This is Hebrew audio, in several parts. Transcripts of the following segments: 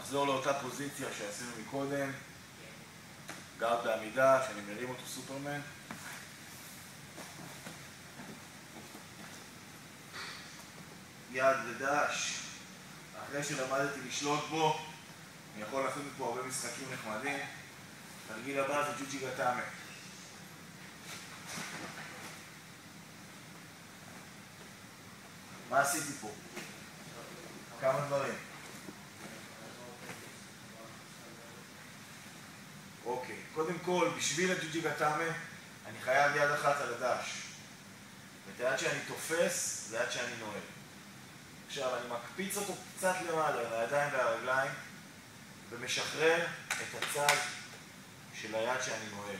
נחזור לאותה פוזיציה שעשינו מקודם. גארד בעמידה, שאני מרים אותו סופרמן. יד ודש. אחרי שלמדתי לשלוט בו, אני יכול לעשות פה הרבה משחקים נחמדים. התרגיל הבא זה ג'וג'י גטאמה. מה עשיתי פה? כמה דברים. אוקיי, קודם כל, בשביל הג'וג'י גטאמה, אני חייב יד אחת על הדש. ואת היד שאני תופס, זה יד שאני נועל. עכשיו, אני מקפיץ אותו קצת למעלה, עם הידיים והרגליים, ומשחרר את הצד של היד שאני נועל.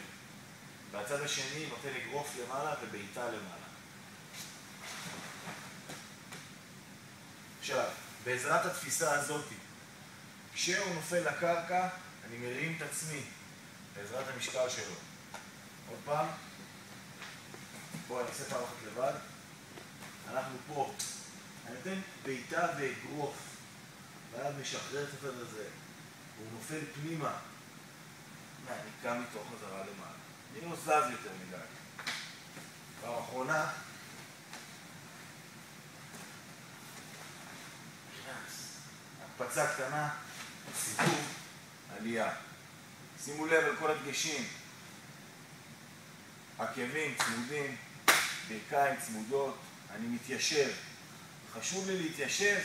והצד השני נותן לגרוף למעלה ובעיטה למעלה. עכשיו, בעזרת התפיסה הזאת, כשהוא נופל לקרקע, אני מרים את עצמי בעזרת המשקל שלו. עוד פעם. בואו, אני אעשה פעם אחת לבד. אנחנו פה. אני נותן בעיטה ואגרוף. ואז משחרר את הצד הזה. הוא נופל פנימה. אני קם מתוך חזרה למעלה. אני לא זז יותר מדי. פעם אחרונה. הקפצה קטנה, סיבוב, עלייה. שימו לב על כל הדגשים. עקבים צמודים, ברכיים צמודות, אני מתיישב. חשוב לי להתיישב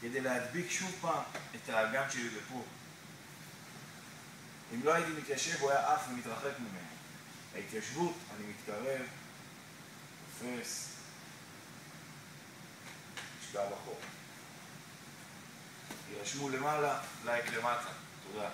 כדי להדביק שוב פעם את האגן שלי לפה. אם לא הייתי מתיישב, הוא היה עף ומתרחק ממנו. ההתיישבות, אני מתקרב, תופס, משקע בחור. יירשמו למעלה, לייק למטה. תודה.